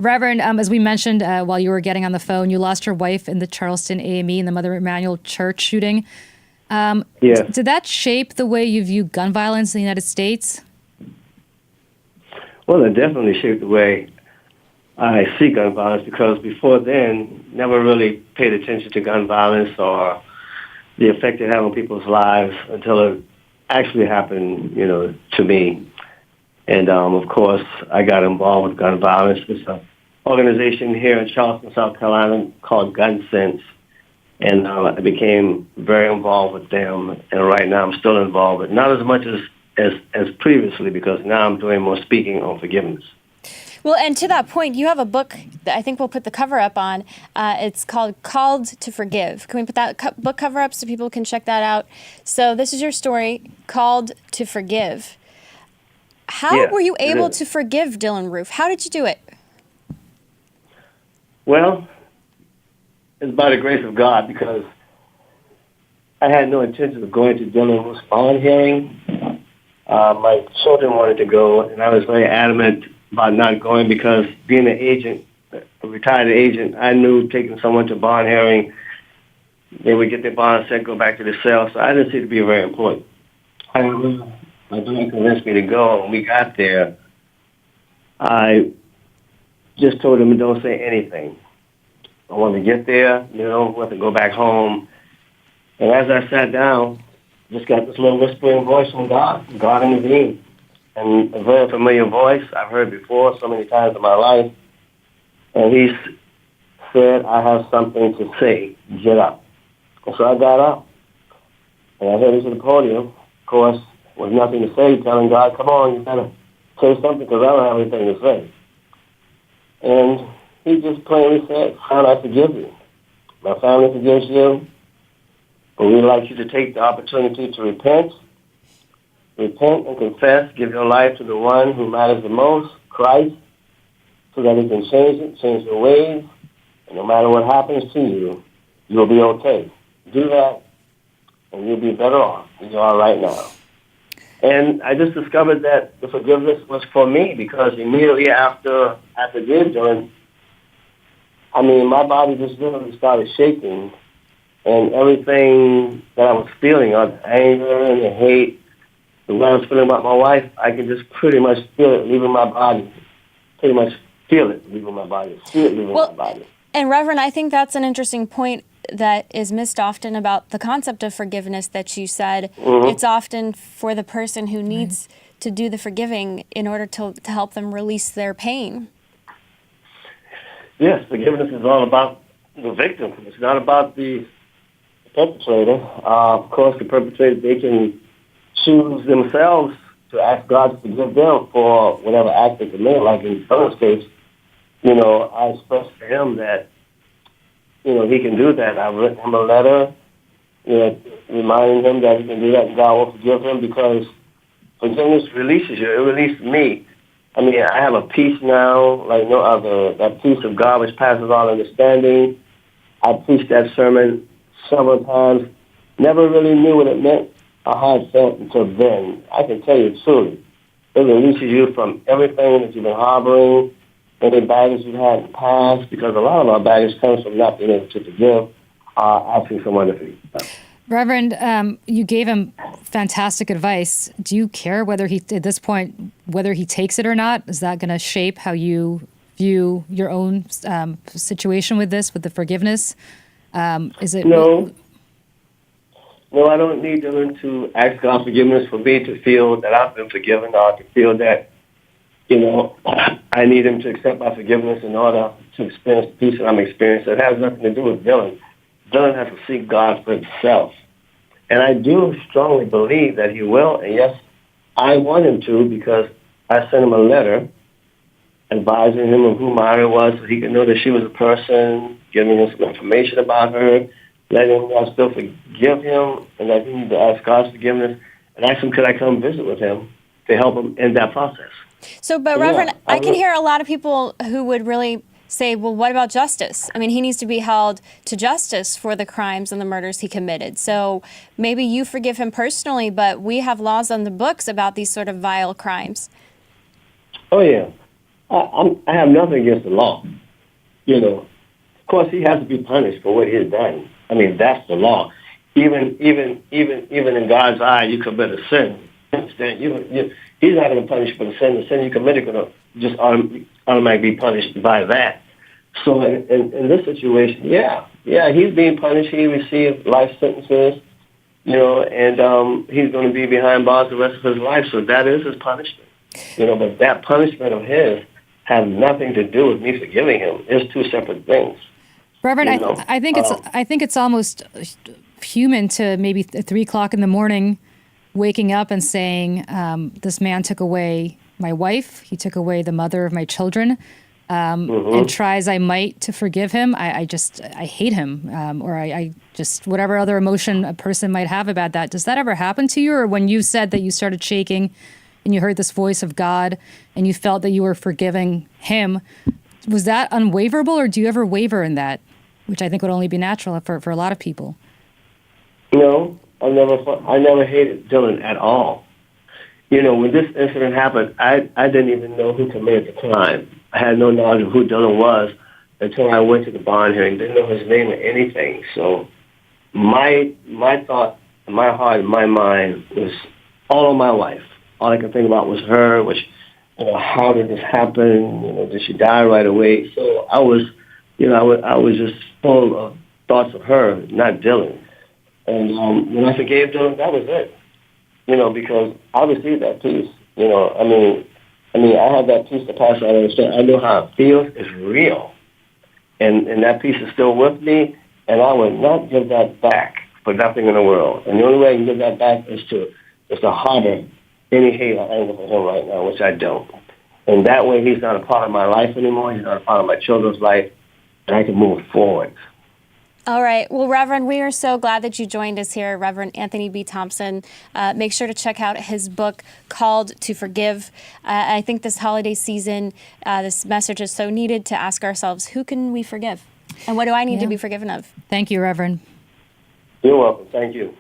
Reverend, as we mentioned while you were getting on the phone, you lost your wife in the Charleston AME and the Mother Emanuel Church shooting. Yes. Did that shape the way you view gun violence in the United States? Well, it definitely shaped the way I see gun violence because before then, never really paid attention to gun violence or the effect it had on people's lives until it actually happened, to me. And, of course, I got involved with gun violence. There's an organization here in Charleston, South Carolina called Gun Sense. And I became very involved with them. And right now I'm still involved, but not as much as previously because now I'm doing more speaking on forgiveness. Well, and to that point, you have a book that I think we'll put the cover up on. It's called Called to Forgive. Can we put that book cover up so people can check that out? So this is your story, Called to Forgive. How were you able to forgive Dylan Roof? How did you do it? Well, it's by the grace of God because I had no intention of going to Dylan Roof's bond hearing. My children wanted to go, and I was very adamant about not going because being an agent, a retired agent, I knew taking someone to bond hearing, they would get their bond set, go back to the cell, so I didn't see it to be very important. However, my daughter convinced me to go. When we got there, I just told him, don't say anything. I wanted to get there, want to go back home. And as I sat down, just got this little whispering voice from God. God intervened. And a very familiar voice I've heard before so many times in my life. And he said, I have something to say. Get up. And so I got up. And I headed to the podium. Of course, with nothing to say, telling God, come on, you gotta say something because I don't have anything to say. And he just plainly said, son, I forgive you. My family forgives you. But we'd like you to take the opportunity to repent and confess, give your life to the one who matters the most, Christ, so that he can change your ways, and no matter what happens to you, you'll be okay. Do that, and you'll be better off than you are right now. And I just discovered that the forgiveness was for me because immediately after I forgave Dylan, my body just really started shaking, and everything that I was feeling, the anger and the hate, the way I was feeling about my wife, I could just pretty much feel it leaving my body. Pretty much feel it leaving my body, see it leaving my body. And Reverend, I think that's an interesting point that is missed often about the concept of forgiveness that you said. It's often for the person who needs to do the forgiving in order to help them release their pain. Yes, forgiveness is all about the victim. It's not about the perpetrator. Of course, the perpetrator, they can choose themselves to ask God to forgive them for whatever act they committed. Like in Dylan's case, I expressed to him that, he can do that. I've written him a letter, reminding him that he can do that and God will forgive him because forgiveness releases you. It released me. I have a peace now like no other, that peace of God which passes all understanding. I preached that sermon several times, never really knew what it meant or how it felt until then. I can tell you truly, it releases you from everything that you've been harboring, any baggage you've had in the past, because a lot of our baggage comes from not being able to forgive, asking someone to forgive. Reverend, you gave him fantastic advice. Do you care whether at this point, whether he takes it or not? Is that going to shape how you view your own situation with this, with the forgiveness? Is it? No, I don't need them to ask God forgiveness for me to feel that I've been forgiven or to feel that, I need him to accept my forgiveness in order to experience the peace that I'm experiencing. It has nothing to do with Dylan. Dylan has to seek God for himself. And I do strongly believe that he will. And yes, I want him to because I sent him a letter advising him of who Myra was so he could know that she was a person, giving him some information about her, letting him know I still forgive him and that he needs to ask God's forgiveness and ask him could I come visit with him to help him in that process. So, but Reverend, I can hear a lot of people who would really say, well, what about justice? He needs to be held to justice for the crimes and the murders he committed. So maybe you forgive him personally, but we have laws on the books about these sort of vile crimes. Oh, yeah. I have nothing against the law. You know, of course, he has to be punished for what he has done. I mean, that's the law. Even in God's eye, you commit a sin. Understand? He's not going to punish for the sin. The sin you committed going to just automatically be punished by that. So in this situation, yeah, he's being punished. He received life sentences, and he's going to be behind bars the rest of his life. So that is his punishment, But that punishment of his has nothing to do with me forgiving him. It's two separate things. Reverend, I think it's almost human to maybe 3 o'clock in the morning, waking up and saying, "This man took away my wife. He took away the mother of my children." And try as I might to forgive him, I hate him, or I just, whatever other emotion a person might have about that. Does that ever happen to you? Or when you said that you started shaking and you heard this voice of God and you felt that you were forgiving him, was that unwaverable, or do you ever waver in that? Which I think would only be natural for a lot of people. No, I never hated Dylan at all. When this incident happened, I didn't even know who committed the crime. I had no knowledge of who Dylan was until I went to the bond hearing. Didn't know his name or anything. So my thought, my heart, my mind was all on my wife. All I could think about was her, which, how did this happen? Did she die right away? So I was just full of thoughts of her, not Dylan. And when I forgave Dylan, that was it. Because I received that peace. I had that peace to pass out. I know how it feels. It's real. And that peace is still with me, and I would not give that back for nothing in the world. And the only way I can give that back is to harbor any hate or anger for him right now, which I don't. And that way he's not a part of my life anymore. He's not a part of my children's life, and I can move forward. All right. Well, Reverend, we are so glad that you joined us here, Reverend Anthony B. Thompson. Make sure to check out his book, Called to Forgive. I think this holiday season, this message is so needed to ask ourselves, who can we forgive? And what do I need to be forgiven of? Thank you, Reverend. You're welcome. Thank you.